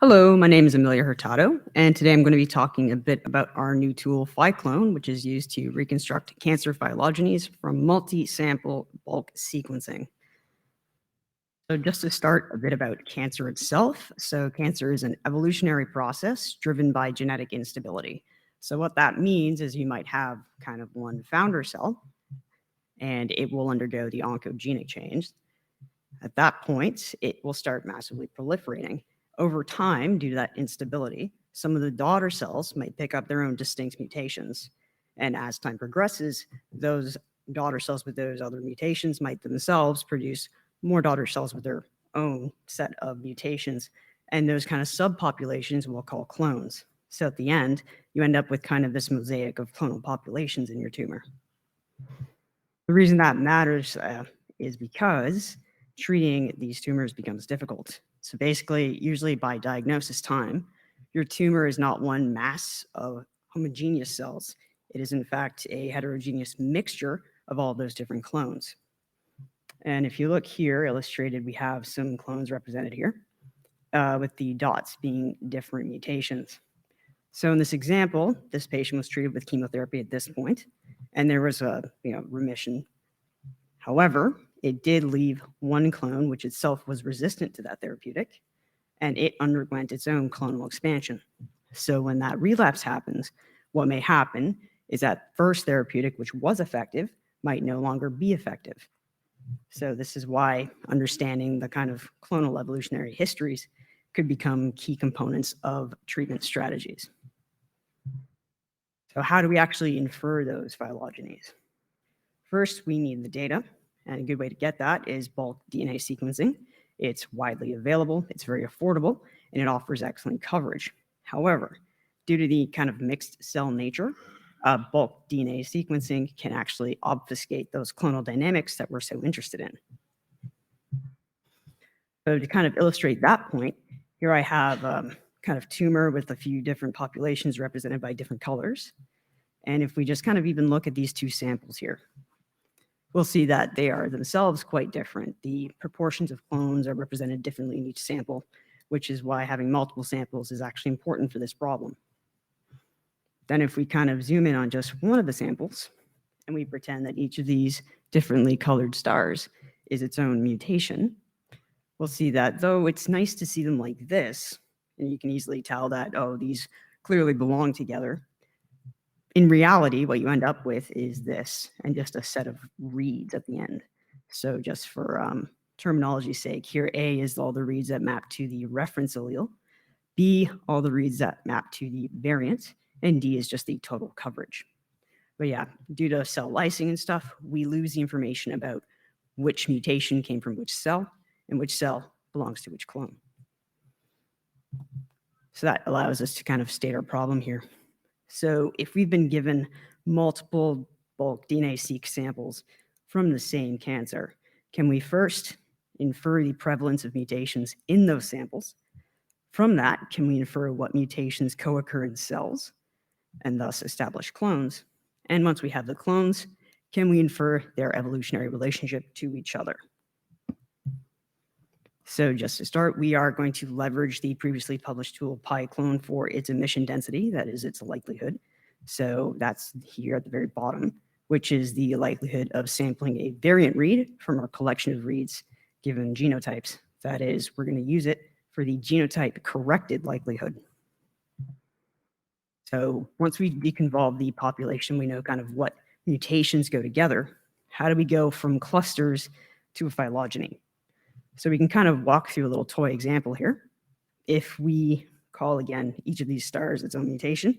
Hello, my name is Emilia Hurtado, and today I'm going to be talking a bit about our new tool, PhyClone, which is used to reconstruct cancer phylogenies from multi-sample bulk sequencing. So just to start, a bit about cancer itself. So cancer is an evolutionary process driven by genetic instability. So what that means is you might have kind of one founder cell, and it will undergo the oncogenic change. At that point, it will start massively proliferating. Over time, due to that instability, some of the daughter cells might pick up their own distinct mutations. And as time progresses, those daughter cells with those other mutations might themselves produce more daughter cells with their own set of mutations. And those kind of subpopulations we'll call clones. So at the end, you end up with kind of this mosaic of clonal populations in your tumor. The reason that matters is because treating these tumors becomes difficult. So basically, usually by diagnosis time, your tumor is not one mass of homogeneous cells. It is in fact a heterogeneous mixture of all those different clones. And if you look here, illustrated, we have some clones represented here, with the dots being different mutations. So in this example, this patient was treated with chemotherapy at this point, and there was a remission. However, it did leave one clone, which itself was resistant to that therapeutic, and it underwent its own clonal expansion. So when that relapse happens, what may happen is that first therapeutic, which was effective, might no longer be effective. So this is why understanding the kind of clonal evolutionary histories could become key components of treatment strategies. So how do we actually infer those phylogenies? First, we need the data. And a good way to get that is bulk DNA sequencing. It's widely available, it's very affordable, and it offers excellent coverage. However, due to the kind of mixed cell nature, bulk DNA sequencing can actually obfuscate those clonal dynamics that we're so interested in. So to kind of illustrate that point, here I have kind of tumor with a few different populations represented by different colors. And if we just kind of even look at these two samples here, we'll see that they are themselves quite different. The proportions of clones are represented differently in each sample, which is why having multiple samples is actually important for this problem. Then if we kind of zoom in on just one of the samples, and we pretend that each of these differently colored stars is its own mutation, we'll see that though it's nice to see them like this, and you can easily tell that, oh, these clearly belong together, in reality, what you end up with is this, and just a set of reads at the end. So just for terminology's sake, here A is all the reads that map to the reference allele, B, all the reads that map to the variant, and D is just the total coverage. But yeah, due to cell lysing and stuff, we lose the information about which mutation came from which cell, and which cell belongs to which clone. So that allows us to kind of state our problem here. So if we've been given multiple bulk DNA-seq samples from the same cancer, can we first infer the prevalence of mutations in those samples? From that, can we infer what mutations co-occur in cells and thus establish clones? And once we have the clones, can we infer their evolutionary relationship to each other? So just to start, we are going to leverage the previously published tool PhyClone for its emission density, that is its likelihood. So that's here at the very bottom, which is the likelihood of sampling a variant read from our collection of reads given genotypes. That is, we're going to use it for the genotype corrected likelihood. So once we deconvolve the population, we know kind of what mutations go together. How do we go from clusters to a phylogeny? So we can kind of walk through a little toy example here. If we call again each of these stars its own mutation,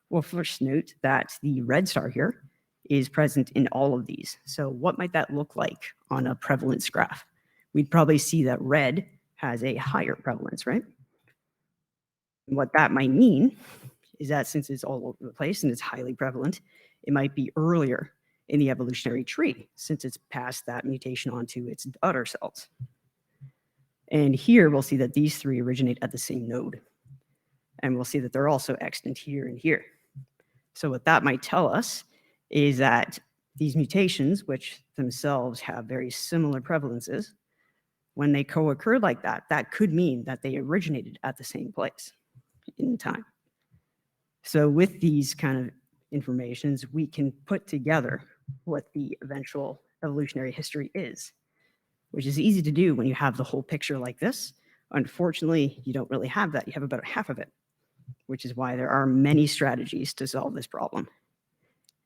we'll first note that the red star here is present in all of these. So what might that look like on a prevalence graph? We'd probably see that red has a higher prevalence, right? And what that might mean is that since it's all over the place and it's highly prevalent, it might be earlier in the evolutionary tree since it's passed that mutation onto its daughter cells. And here we'll see that these three originate at the same node. And we'll see that they're also extant here and here. So what that might tell us is that these mutations, which themselves have very similar prevalences, When they co-occur like that, that could mean that they originated at the same place in time. So with these kind of informations, we can put together what the eventual evolutionary history is, which is easy to do when you have the whole picture like this. Unfortunately, you don't really have that. You have about half of it, which is why there are many strategies to solve this problem.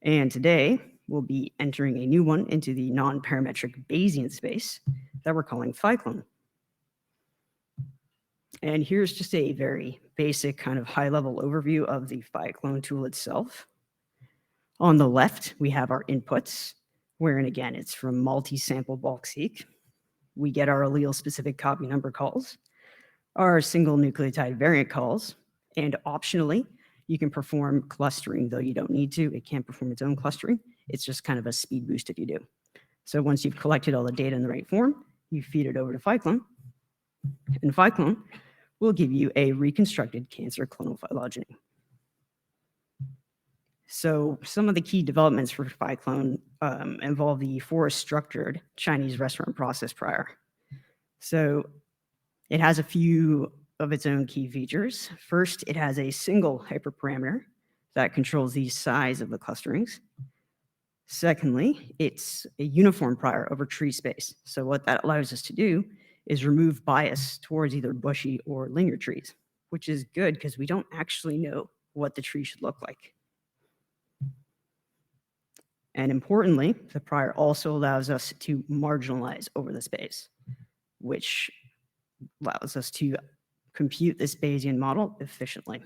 And today, we'll be entering a new one into the non-parametric Bayesian space that we're calling PhyClone. And here's just a very basic kind of high-level overview of the PhyClone tool itself. On the left, we have our inputs, wherein again, it's from multi-sample bulk seq. We get our allele-specific copy number calls, our single nucleotide variant calls, and optionally, you can perform clustering, though you don't need to. It can't perform its own clustering. It's just kind of a speed boost if you do. So once you've collected all the data in the right form, you feed it over to PhyClone, and PhyClone will give you a reconstructed cancer clonal phylogeny. So some of the key developments for PhyClone involve the forest-structured Chinese restaurant process prior. So it has a few of its own key features. First, it has a single hyperparameter that controls the size of the clusterings. Secondly, it's a uniform prior over tree space. So what that allows us to do is remove bias towards either bushy or linear trees, which is good because we don't actually know what the tree should look like. And importantly, the prior also allows us to marginalize over the space, which allows us to compute this Bayesian model efficiently.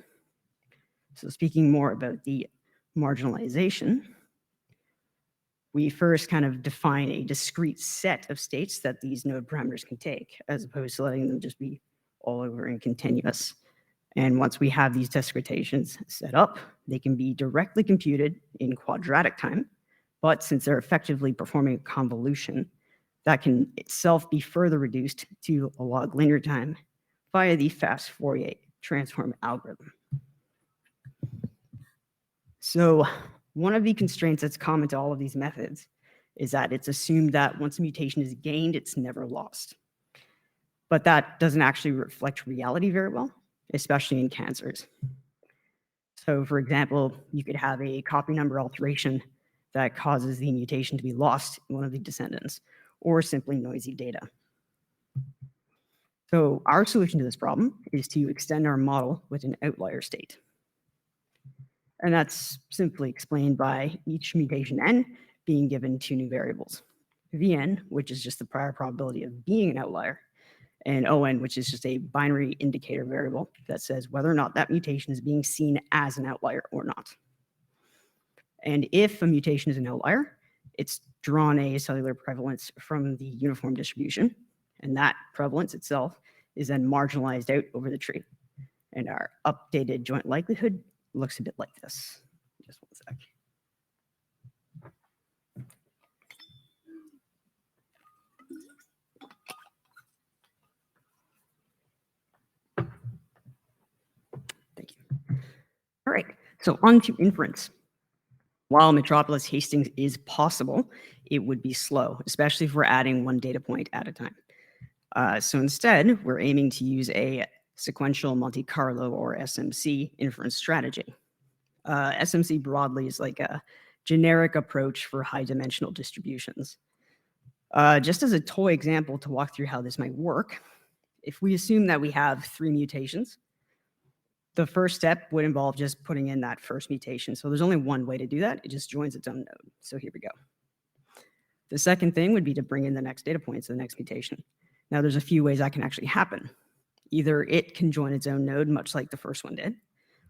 So speaking more about the marginalization, we first kind of define a discrete set of states that these node parameters can take, as opposed to letting them just be all over and continuous. And once we have these discretations set up, they can be directly computed in quadratic time. But since they're effectively performing a convolution, that can itself be further reduced to a log linear time via the fast Fourier transform algorithm. So one of the constraints that's common to all of these methods is that it's assumed that once a mutation is gained, it's never lost. But that doesn't actually reflect reality very well, especially in cancers. So for example, you could have a copy number alteration that causes the mutation to be lost in one of the descendants, or simply noisy data. So our solution to this problem is to extend our model with an outlier state. And that's simply explained by each mutation n being given two new variables. Vn, which is just the prior probability of being an outlier, and On, which is just a binary indicator variable that says whether or not that mutation is being seen as an outlier or not. And if a mutation is an outlier, it's drawn a cellular prevalence from the uniform distribution, and that prevalence itself is then marginalized out over the tree. And our updated joint likelihood looks a bit like this. Just one sec. Thank you. All right, so on to inference. While Metropolis Hastings is possible, it would be slow, especially if we're adding one data point at a time. So instead, we're aiming to use a sequential Monte Carlo or SMC inference strategy. SMC broadly is like a generic approach for high dimensional distributions. Just as a toy example to walk through how this might work, if we assume that we have 3 mutations, the first step would involve just putting in that first mutation. So there's only one way to do that. It just joins its own node. So here we go. The second thing would be to bring in the next data point, so the next mutation. Now there's a few ways that can actually happen. Either it can join its own node, much like the first one did,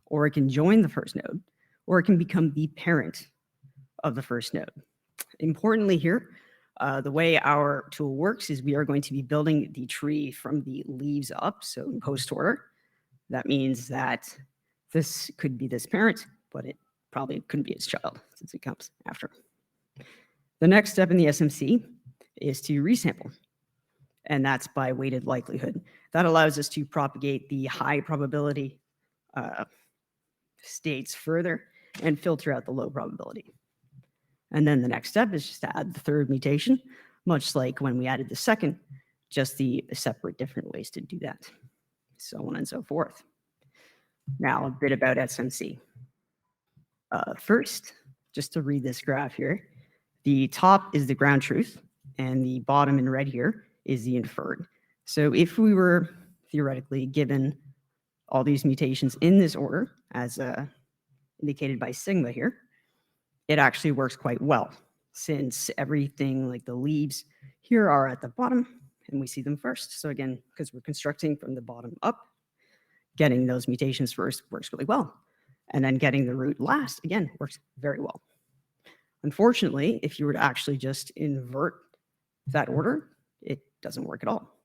or it can join the first node, or it can become the parent of the first node. Importantly here, the way our tool works is we are going to be building the tree from the leaves up, so in post order. That means that this could be this parent, but it probably couldn't be its child since it comes after. The next step in the SMC is to resample, and that's by weighted likelihood. That allows us to propagate the high probability states further and filter out the low probability. And then the next step is just to add the third mutation, much like when we added the second just the separate different ways to do that, so on and so forth. Now, a bit about SMC. First, just to read this graph here, the top is the ground truth, and the bottom in red here is the inferred. So if we were theoretically given all these mutations in this order, as indicated by sigma here, it actually works quite well, since everything like the leaves here are at the bottom, and we see them first. So again, because we're constructing from the bottom up, getting those mutations first works really well. And then getting the root last, again, works very well. Unfortunately, if you were to actually just invert that order, it doesn't work at all.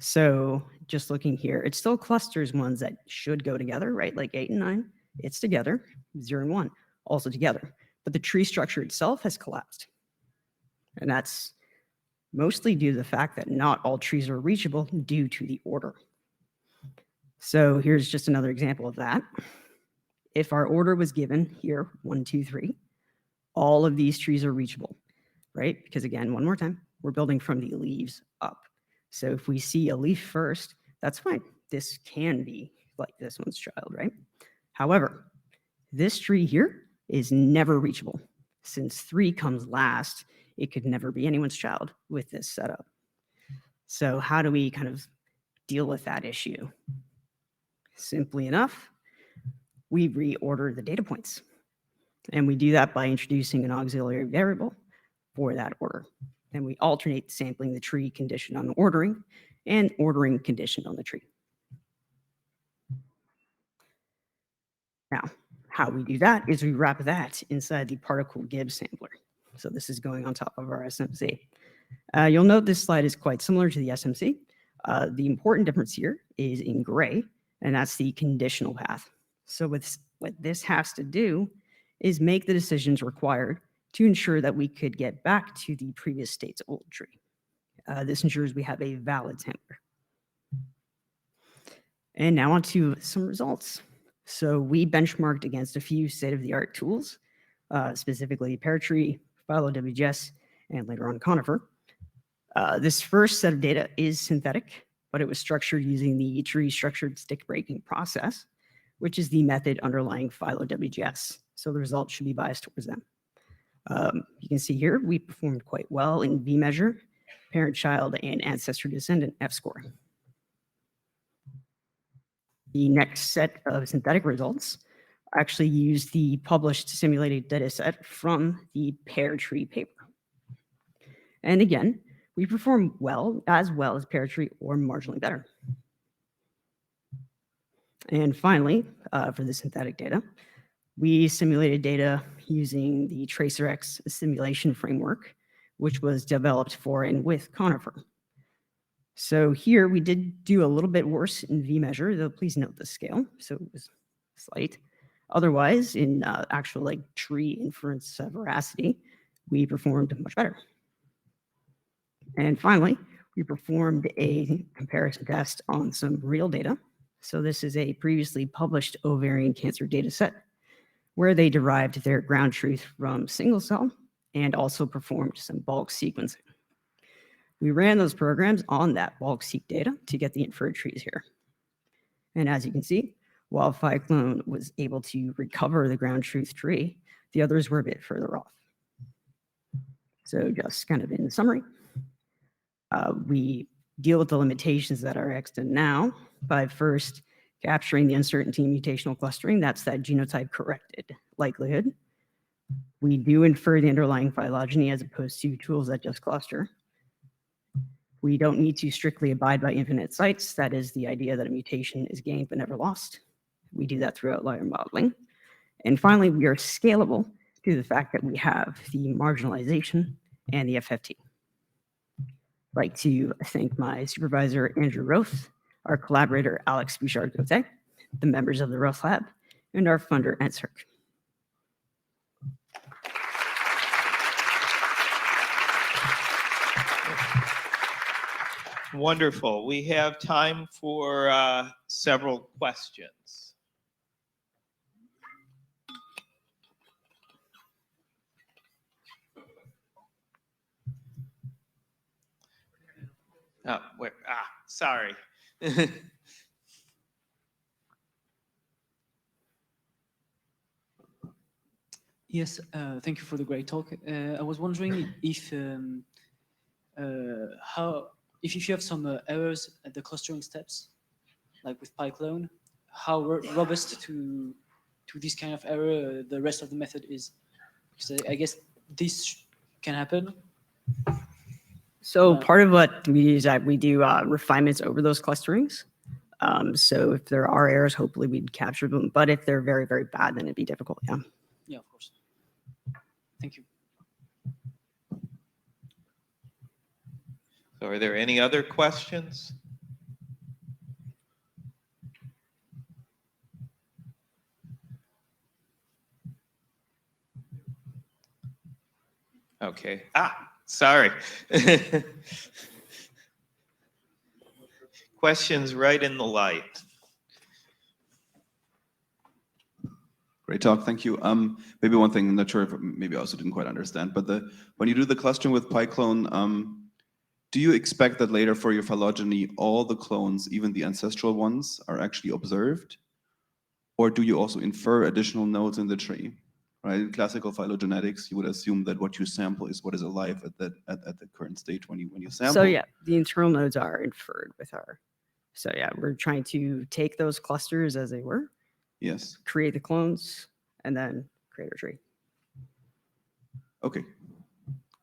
So just looking here, it still clusters ones that should go together, right? Like 8 and 9, it's together, 0 and 1, also together. But the tree structure itself has collapsed. And that's mostly due to the fact that not all trees are reachable due to the order. So here's just another example of that. If our order was given here, 1, 2, 3, all of these trees are reachable, right? Because again, one more time, we're building from the leaves up. So if we see a leaf first, that's fine. This can be like this one's child, right? However, this tree here is never reachable. Since 3 comes last, it could never be anyone's child with this setup. So how do we kind of deal with that issue? Simply enough, we reorder the data points. And we do that by introducing an auxiliary variable for that order. And we alternate sampling the tree conditioned on ordering and ordering conditioned on the tree. Now, how we do that is we wrap that inside the particle Gibbs sampler. So this is going on top of our SMC. You'll note this slide is quite similar to the SMC. The important difference here is in gray, and that's the conditional path. So what this has to do is make the decisions required to ensure that we could get back to the previous state's old tree. This ensures we have a valid sampler. And now on to some results. So we benchmarked against a few state-of-the-art tools, specifically Pear Tree, PhyloWGS, and later on Conifer. This first set of data is synthetic, but it was structured using the tree structured stick breaking process, which is the method underlying PhyloWGS. So the results should be biased towards them. You can see here, we performed quite well in V-measure, parent-child, and ancestor-descendant F-score. The next set of synthetic results actually use the published simulated data set from the Pear Tree paper. And again, we perform well as Pear Tree or marginally better. And finally, for the synthetic data, we simulated data using the TracerX simulation framework, which was developed for and with Conifer. So here we did do a little bit worse in V-measure, though please note the scale, so it was slight. Otherwise, in actual like tree inference veracity, we performed much better. And finally, we performed a comparison test on some real data. So this is a previously published ovarian cancer data set where they derived their ground truth from single cell and also performed some bulk sequencing. We ran those programs on that bulk seq data to get the inferred trees here. And as you can see, while PhyClone was able to recover the ground truth tree, the others were a bit further off. So just kind of in summary, we deal with the limitations that are extant now by first capturing the uncertainty in mutational clustering. That's that genotype corrected likelihood. We do infer the underlying phylogeny as opposed to tools that just cluster. We don't need to strictly abide by infinite sites. That is the idea that a mutation is gained but never lost. We do that through outlier modeling. And finally, we are scalable due to the fact that we have the marginalization and the FFT. I'd like to thank my supervisor, Andrew Roth, our collaborator, Alex Bouchard-Gauthier, the members of the Roth Lab, and our funder, NSERC. Wonderful. We have time for several questions. Sorry. Yes, thank you for the great talk. I was wondering if if you have some errors at the clustering steps, like with PyClone, how robust to this kind of error the rest of the method is, because I guess this can happen. So part of what we do is that we do refinements over those clusterings. So if there are errors, hopefully we'd capture them. But if they're very, very bad, then it'd be difficult. Yeah. Yeah, of course. Thank you. So are there any other questions? Okay. Sorry. Questions right in the light. Great talk, thank you. Maybe one thing, I'm not sure if maybe I also didn't quite understand, but when you do the clustering with PyClone, do you expect that later for your phylogeny, all the clones, even the ancestral ones, are actually observed? Or do you also infer additional nodes in the tree? Right, in classical phylogenetics, you would assume that what you sample is what is alive at the current stage when you sample. So yeah, the internal nodes are inferred with our. So yeah, we're trying to take those clusters as they were. Yes. Create the clones, and then create a tree. Okay,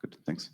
good, thanks.